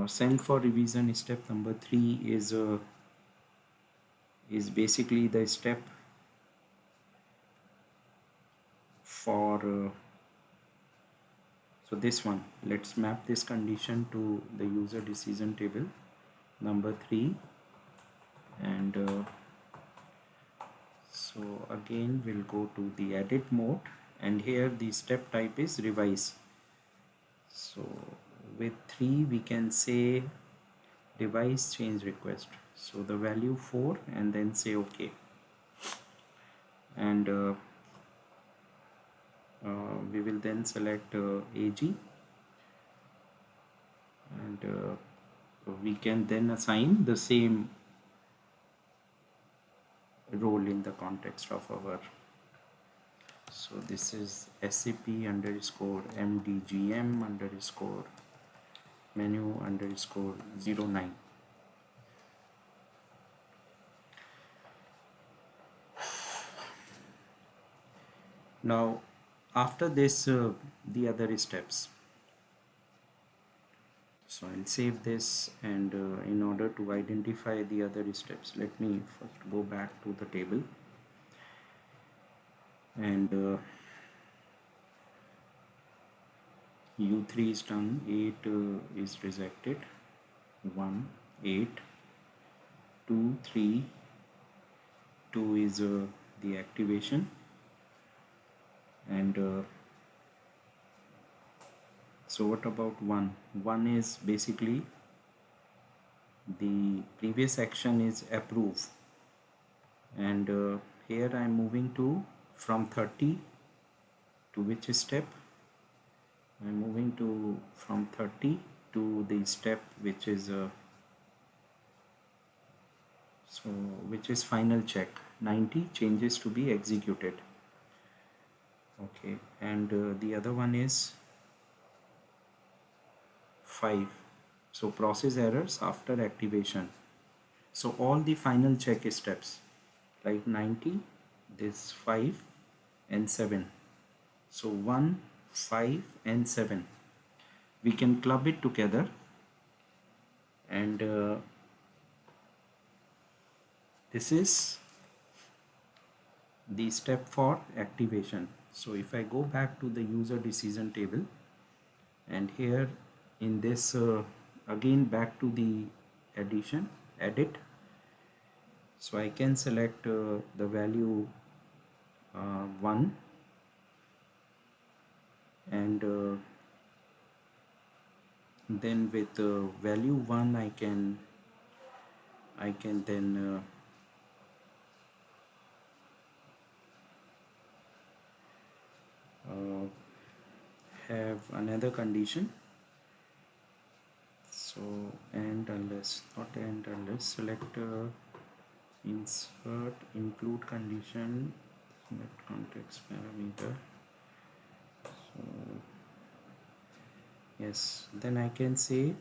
Send for revision step number 3 is basically the step for so this one, let's map this condition to the user decision table number 3, and so again we'll go to the edit mode, and here the step type is revise. So with 3 we can say revise change request, so the value 4, and then say OK, and we will then select AG, and we can then assign the same role in the context of our, so this is SAP underscore MDGM underscore menu underscore 09. Now after this the other steps, so I'll save this, and in order to identify the other steps, let me first go back to the table, and U3 is done, 8 is rejected, 1, 8, 2, 3, 2 is the activation, and so what about 1? 1 is basically the previous action is approve, and here I am moving to from 30 to which step? I am moving to from 30 to the step which is which is final check, 90 changes to be executed. Okay, and the other one is 5, so process errors after activation. So all the final check steps like 90, this 5 and 7, so 1, 5 and 7 we can club it together, and this is the step for activation. So if I go back to the user decision table, and here in this again back to the edit, so I can select the value 1, and then with value 1 I can then have another condition. So and unless, not and unless, select insert include condition, select context parameter. So yes, then I can say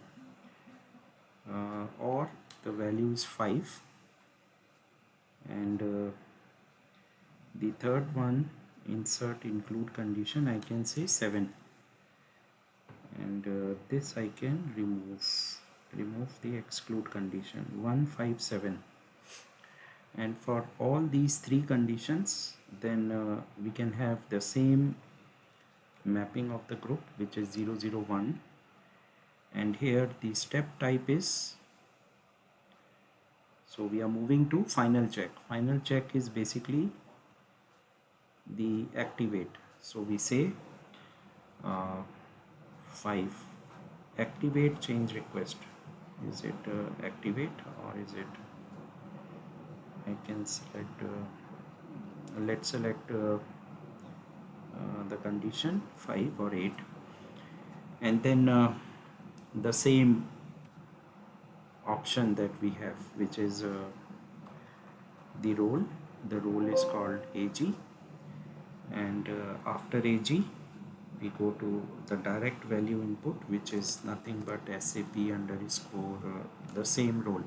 or the value is 5, and the third one, insert include condition, I can say 7, and this I can remove the exclude condition 1, 5, 7, and for all these 3 conditions then we can have the same mapping of the group, which is 0, 0, 1, and here the step type is, so we are moving to final check. Final check is basically the activate, so we say 5 activate change request. Is it activate, or is it, I can select let's select the condition 5 or 8, and then the same option that we have, which is the role is called AG, and after AG we go to the direct value input, which is nothing but SAP underscore the same role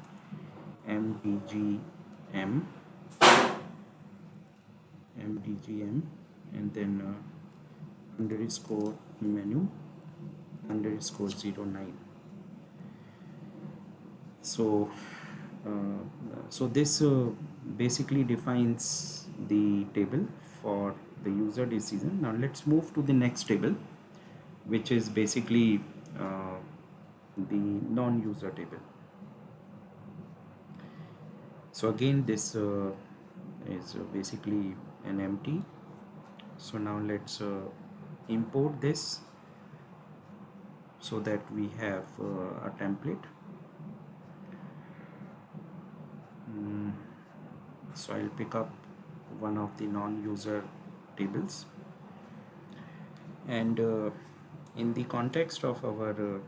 MDGM, and then underscore menu underscore 09. So this basically defines the table for the user decision. Now let's move to the next table, which is basically uh, the non-user table. So again, this is basically an empty. So now let's import this so that we have a template. So I'll pick up one of the non-user tables, and in the context of our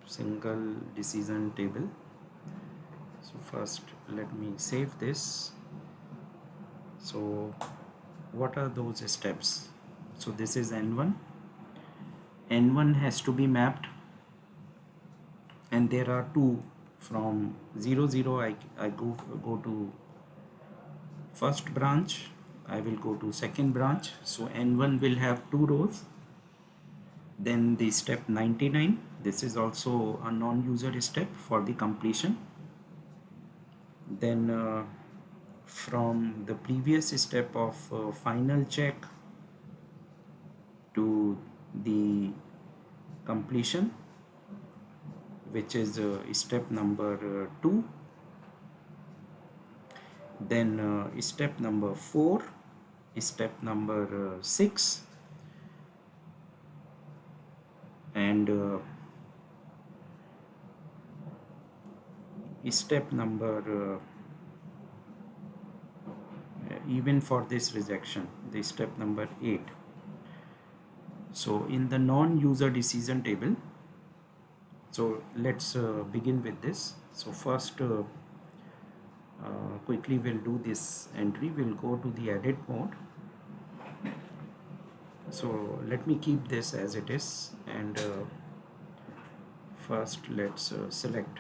single decision table, so first let me save this. So what are those steps? So this is n1. N1 has to be mapped, and there are two. From 0 0 I go to first branch, I will go to second branch. So n1 will have two rows. Then the step 99, this is also a non-user step for the completion. Then from the previous step of final check to the completion, which is step number 2. Then step number 4, step number 6, and step number even for this rejection, the step number 8. So in the non-user decision table, so let's begin with this. So first quickly we'll do this entry. We'll go to the edit mode. So let me keep this as it is, and first let's select.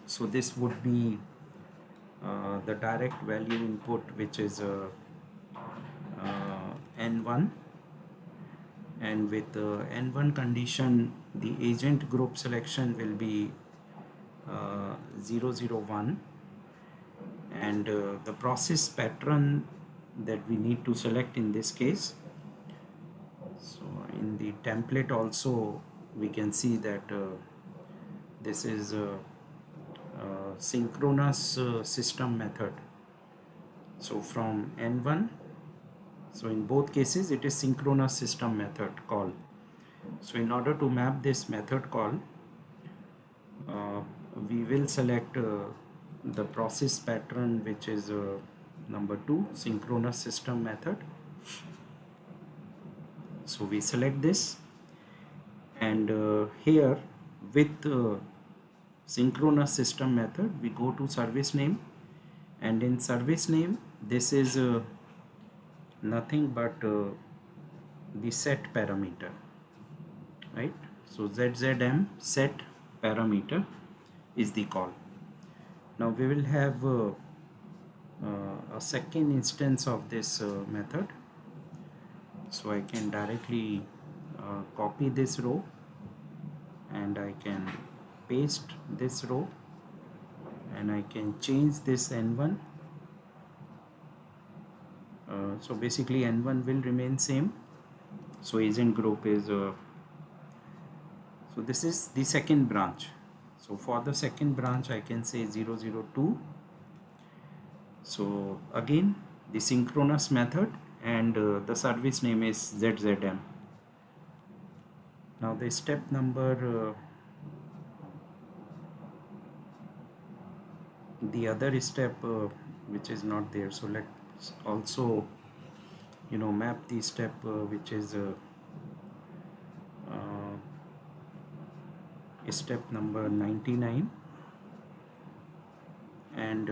So this would be the direct value input, which is n1, and with n1 condition the agent group selection will be 001, and the process pattern that we need to select in this case. So in the template also we can see that this is synchronous system method. So from n1, so in both cases it is synchronous system method call. So in order to map this method call, we will select the process pattern, which is number 2, synchronous system method. So we select this, and here with synchronous system method we go to service name, and in service name this is nothing but the set parameter, right? So zzm set parameter is the call. Now we will have a second instance of this method. So I can directly copy this row, and I can paste this row, and I can change this n1. So basically n1 will remain same. So agent group is so this is the second branch. So for the second branch I can say 002. So again the synchronous method, and the service name is zzm. Now the step number the other step which is not there, so let's also map the step which is step number 99, and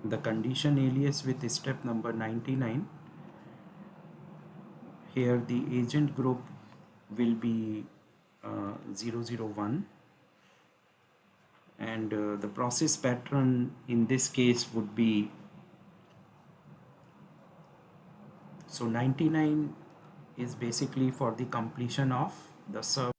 the condition alias with step number 99. Here the agent group will be 001, and the process pattern in this case would be, so 99 is basically for the completion of the server.